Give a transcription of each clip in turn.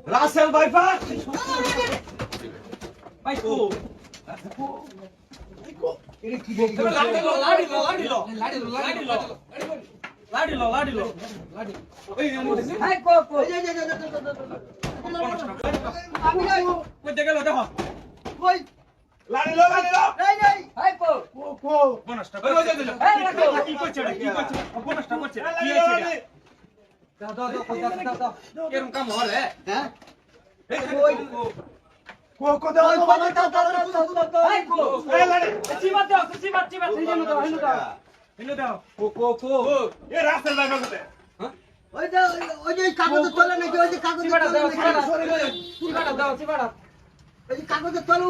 Russell viper ভাই কো এটা কি লাড়িলো এই ভাই কো কো আমি নাই কই দেখে লো দেখো কই লাড়িলো এই নাই ভাই কো কো বোনাসটা করছে এই রাখো কি করছে কি করছে বোনাসটা করছে কি হইছে দাও এরকম কাম হরে হ্যাঁ এই কই কো দাও এই কো এই লাড়ি চিবাত দাও চিবাত হিনো দাও কো এ রাসেল ভাইপার কোথায় ওই যে কাগজের তলে নাকি ওই যে কাগজের চিবাটা দাও তলে নাকি চিবাটা দাও চিবাটা ওই যে কাগজের তলে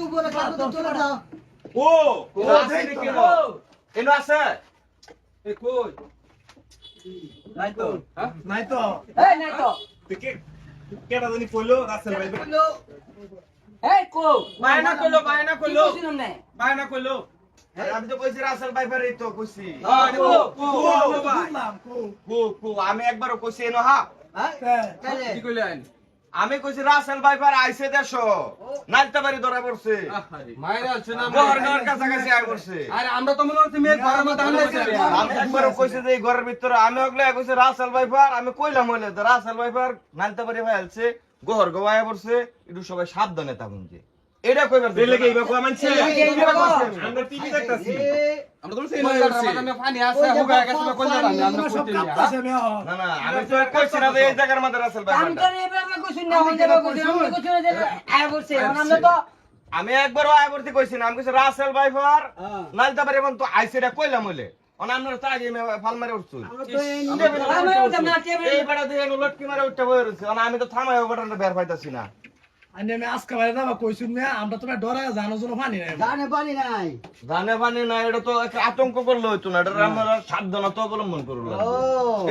উপরে কাগজের তলে দাও ও আছে নাকি এনো আছে এই কই নাই তো হ্যাঁ নাই তো এই নাই তো কে কেডা জানি কইলো রাসেল ভাইপার এই কো বায়না কইলো বায়না কইলো আমি তো কইছি রাসেল ভাইপার এই তো কইছি আমি একবারও কইছি এনো হা তাহলে কি কইলেন আমি কইছি রাসেল ভাইপার আইছে দেশ নাইলতা বাড়ি ধরা পড়ছে মাইরা আছে না গভর্নর কাছাকাছি আই পড়ছে আরে আমরা তো মনে হচ্ছে মেয়ে ঘরের মধ্যে আনলাইছে আমি একবারও কইছি যে এই ঘরের ভিতরে আমি ওগলা কইছি রাসেল ভাইপার আমি কইলাম হইলে তো রাসেল ভাইপার নাইলতা বাড়ি ভাই আলছে গহর গওয়ায় পড়ছে একটু সবাই সাবধানে থাকুন যে এটা কইবার দিলে কি এইবা কই মানছে আমরা টিভি দেখতাছি আমরা তো সেই মধ্যে পানি আছে হুগা গেছে কই না আমরা কইতে না না আমি তো কইছি না যে এই জায়গার মধ্যে রাসেল ভাইপার আমি একবারও আইবর্তি কইছি না আমি কইছি রাসেল ভাইপার নাইলতা বাড়ি বন্ধ আইছে এটা কইলাম হইলে অনান্নর তো আগে ফাল মারে উঠছো এই বেড়া দিয়ে লটকি মারে উঠতে বই রইছে আমি তো থামাই বটনটা বের পাইতাছি না আমি আজকে বাইরে যাবো কইছুন না আমরা তোমার ডরে জানো জন্য পানি নাই জানে পানি নাই জানে পানি না এটা তো একটা আতঙ্ক করলে হইতো না এটা আমরা সাবধানতা অবলম্বন করব ও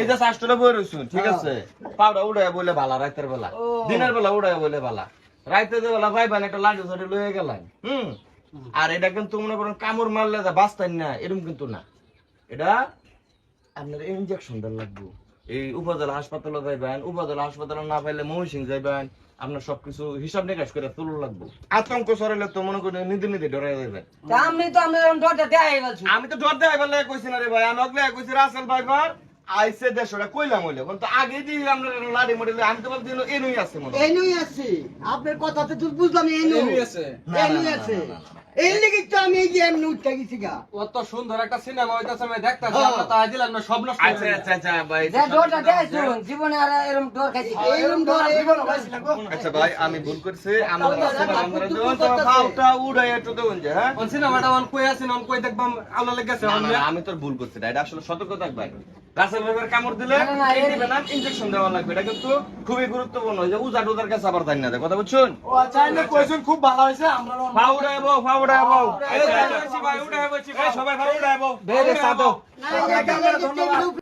এই যে শাস্ত্রে বই রইছো ঠিক আছে পাউডা উড়ায় বলে ভালা রাতের বেলা দিনের বেলা উড়ায় বলে ভালা রাতের বেলা ভাইবান একটা লাঠি ধরে লয়ে গেলাম আর এটা কিন্তু মনে করেন কামড় মারলে যা বাঁচতেন না এরকম কিন্তু না এটা আপনার ইনজেকশন দেওয়া লাগবে এই উপজেলা হাসপাতালে যাইবেন উপজেলা হাসপাতালে না পাইলে ময়মনসিংহ যাইবেন আপনার সবকিছু হিসাব নিকাশ করে তুলো লাগবে আতঙ্ক সরাইলে তো মনে করেন নিজে ডরে যাবেন আমি তো ডর দেয় বলে কইছি না রে ভাই আমি ওগলে কইছি রাসেল ভাইপার আইছে দেশটা কইলাম হইলে কিন্তু আগে দিয়ে আমরা লাড়ি মডেলে আমি তো বলছি এনুই আছে মনে হয়। এনুই আছে আপনার কথাতে তো বুঝলাম এনুই আছে এনুই আছে এই লাগি তো আমি এই যে এমনি উঠতে গেছি গা কত সুন্দর একটা সিনেমা হইতাছে আমি দেখতাছি আমরা তো আইছিলাম না সব নষ্ট আচ্ছা আচ্ছা আচ্ছা ভাই জীবনে আর এরকম ডর খাইছি এরকম ডর আচ্ছা ভাই আমি ভুল করছি আমরা সিনেমা আমরা ফাউটা উড়াই একটু দেন যে হ্যাঁ কোন সিনেমাটা অন কই আছেন অন কই দেখবাম আলো লেগেছে না, না, আমি তোর ভুল করছি না এটা আসলে সতর্ক থাকবে রাসেল ভাইপার কামড় দিলে ইনজেকশন দেওয়া লাগবে এটা কিন্তু খুবই গুরুত্বপূর্ণ যে উজা টুজার কাছে আবার জানি না কথা বুঝছেন ও আচ্ছা আমি কইছুন খুব ভালো হইছে আমরা ফাউড়া এবো ভাই উঠে বলছি ভাই সবাই ফাউড়া এবো বেরে সাদো না